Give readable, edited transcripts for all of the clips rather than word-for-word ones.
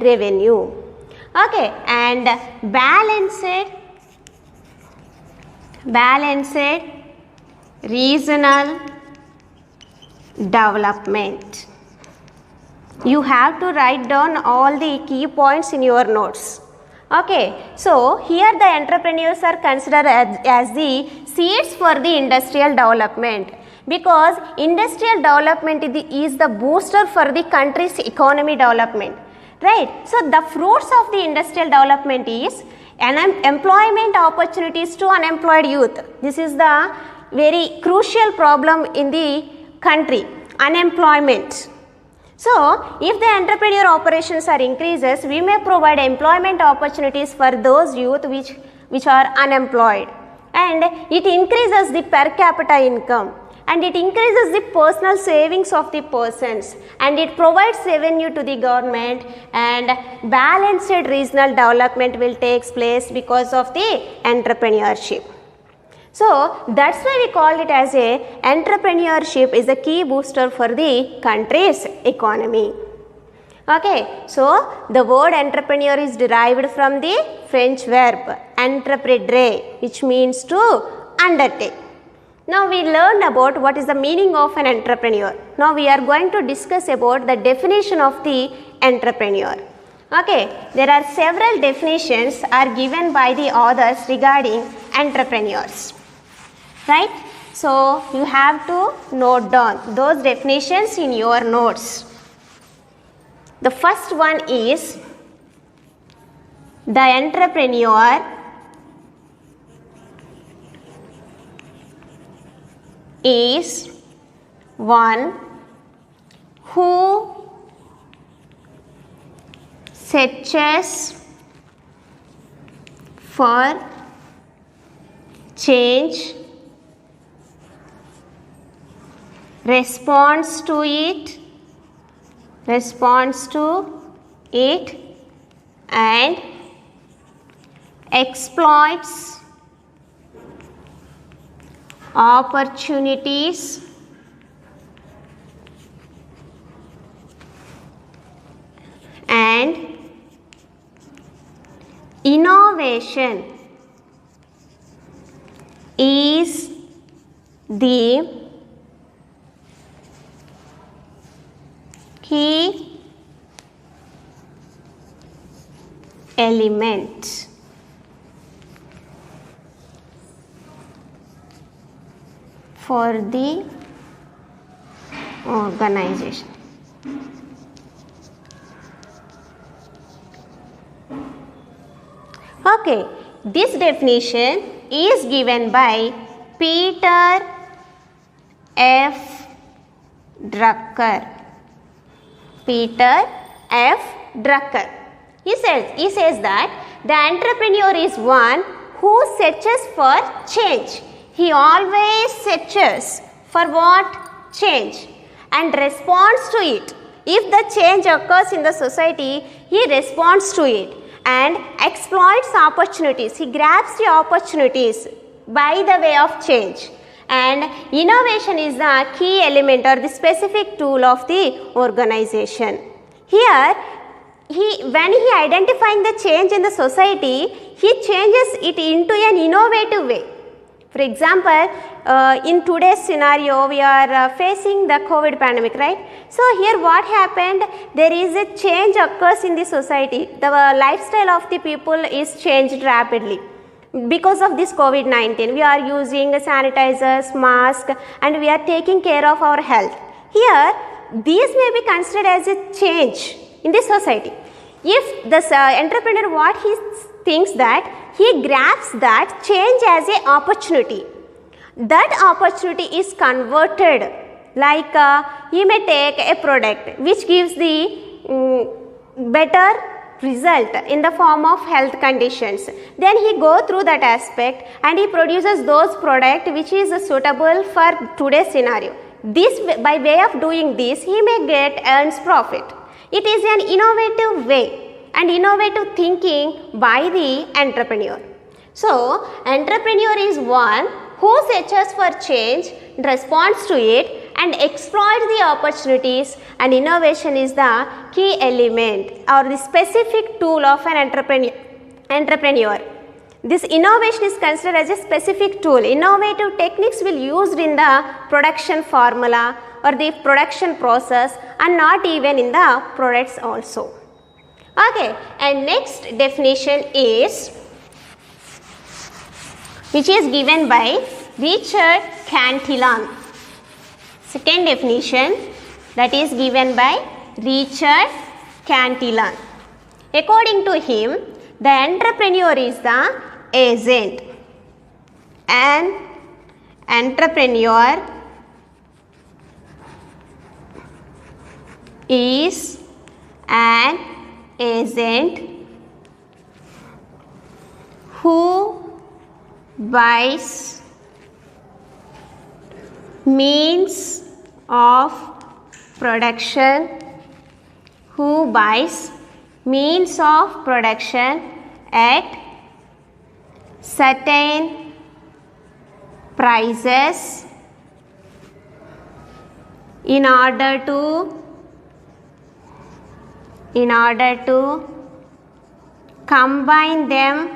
revenue. Okay, and balanced regional development. You have to write down all the key points in your notes. Okay, so here the entrepreneurs are considered as the seeds for the industrial development, because industrial development is the booster for the country's economy development, right? So the fruits of the industrial development is employment opportunities to unemployed youth. This is the very crucial problem in the country, unemployment. So, if the entrepreneur operations are increases, we may provide employment opportunities for those youth which are unemployed, and it increases the per capita income, and it increases the personal savings of the persons, and it provides revenue to the government, and balanced regional development will take place because of the entrepreneurship. So, that's why we call it as a entrepreneurship is a key booster for the country's economy. Okay, so the word entrepreneur is derived from the French verb entreprendre, which means to undertake. Now we learned about what is the meaning of an entrepreneur. Now we are going to discuss about the definition of the entrepreneur. Okay, there are several definitions are given by the authors regarding entrepreneurs. Right? So, you have to note down those definitions in your notes. The first one is the entrepreneur is one who searches for change, responds to it, and exploits opportunities and innovation is the key element for the organization. Okay, this definition is given by Peter F. Drucker. Peter F. Drucker. He says that the entrepreneur is one who searches for change. He always searches for what? Change, and responds to it. If the change occurs in the society, he responds to it and exploits opportunities. He grabs the opportunities by the way of change. And innovation is the key element or the specific tool of the organization. Here, when he identifying the change in the society, he changes it into an innovative way. For example, in today's scenario, we are facing the COVID pandemic, right? So here what happened, there is a change occurs in the society. The lifestyle of the people is changed rapidly. Because of this COVID-19, we are using sanitizers, masks, and we are taking care of our health. Here, these may be considered as a change in the society. If the entrepreneur, what he thinks that, he grabs that change as an opportunity. That opportunity is converted, like he may take a product which gives the better result in the form of health conditions. Then he go through that aspect and he produces those product which is suitable for today's scenario. This, by way of doing this, he may earns profit. It is an innovative way and innovative thinking by the entrepreneur. So, entrepreneur is one who searches for change, responds to it, and exploit the opportunities, and innovation is the key element or the specific tool of an entrepreneur. This innovation is considered as a specific tool. Innovative techniques will used in the production formula or the production process and not even in the products also. Okay, and next definition is, which is given by Richard Cantillon. Second definition that is given by Richard Cantillon. According to him, the entrepreneur is the agent. An entrepreneur is an agent who buys means of production, at certain prices in order to combine them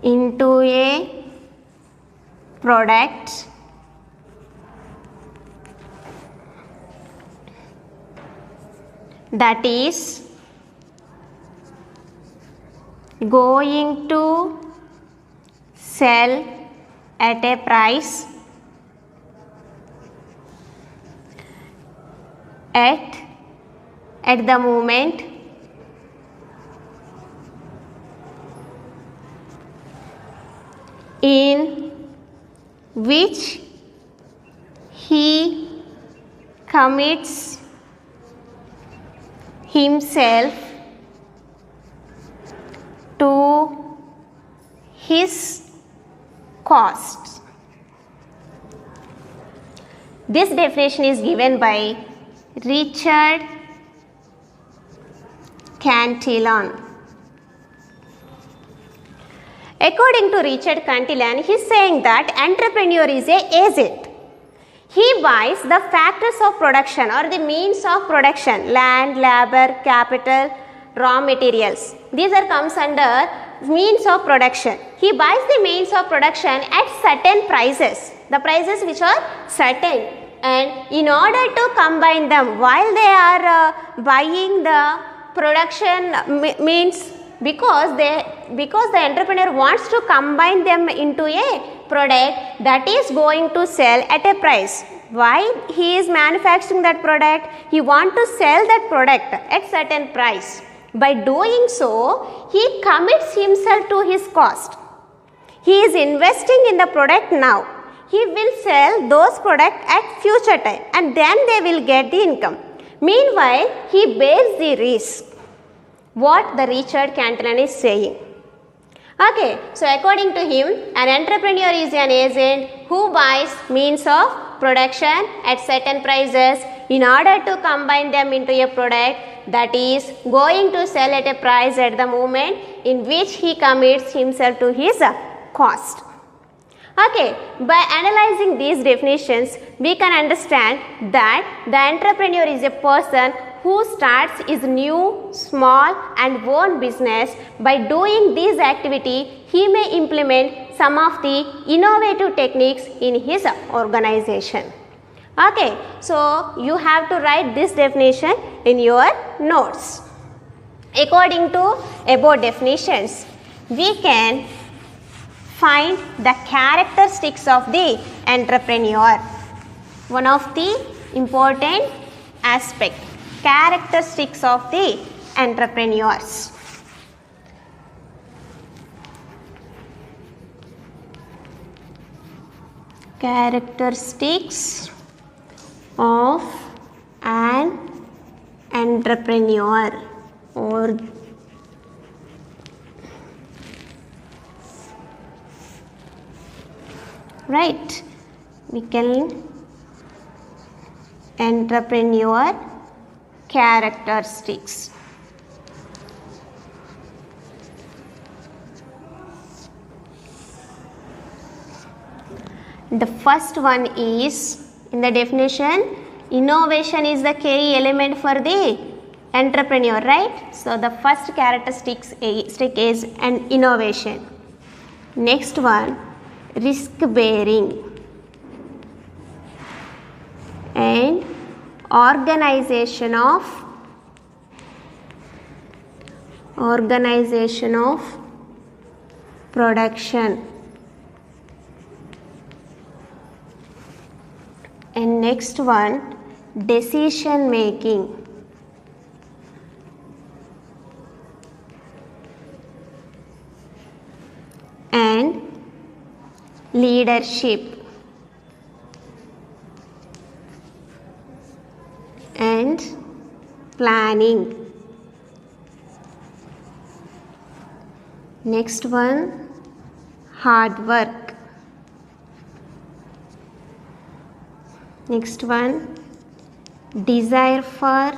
into a product that is going to sell at a price at the moment in which he commits himself to his costs. This definition is given by Richard Cantillon. According to Richard Cantillon, he is saying that entrepreneur is an agent. He buys the factors of production or the means of production, land, labor, capital, raw materials. These are comes under means of production. He buys the means of production at certain prices, the prices which are certain, and in order to combine them, while they are buying the production means, because the entrepreneur wants to combine them into a product that is going to sell at a price. Why he is manufacturing that product? He wants to sell that product at certain price. By doing so, he commits himself to his cost. He is investing in the product now. He will sell those products at future time and then they will get the income. Meanwhile, he bears the risk. What the Richard Cantillon is saying. Okay, so according to him, an entrepreneur is an agent who buys means of production at certain prices in order to combine them into a product that is going to sell at a price at the moment in which he commits himself to his cost. Okay, by analyzing these definitions, we can understand that the entrepreneur is a person who starts his new, small and own business. By doing this activity, he may implement some of the innovative techniques in his organization. Okay, so you have to write this definition in your notes. According to above definitions, we can find the characteristics of the entrepreneur. One of the important aspects. Characteristics of the entrepreneurs. Characteristics of an entrepreneur or right, we can entrepreneur characteristics. The first one is, in the definition, innovation is the key element for the entrepreneur, right? So the first characteristic is an innovation. Next one, risk bearing and organization of production. And next one, decision making and leadership and planning. Next one, hard work. Next one, desire for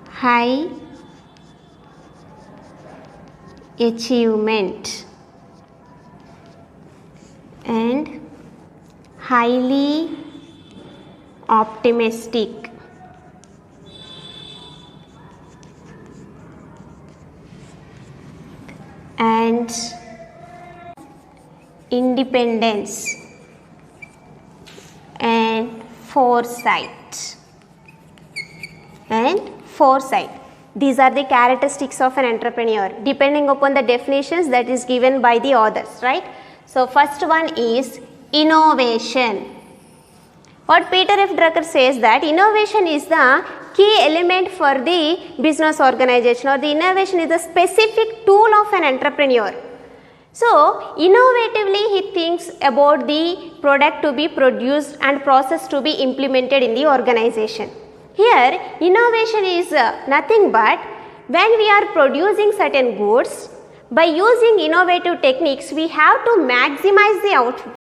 high achievement and highly optimistic and independence and foresight. These are the characteristics of an entrepreneur depending upon the definitions that is given by the authors, right? So first one is innovation. What Peter F. Drucker says that innovation is the key element for the business organization, or the innovation is the specific tool of an entrepreneur. So innovatively he thinks about the product to be produced and process to be implemented in the organization. Here innovation is nothing but when we are producing certain goods, by using innovative techniques we have to maximize the output.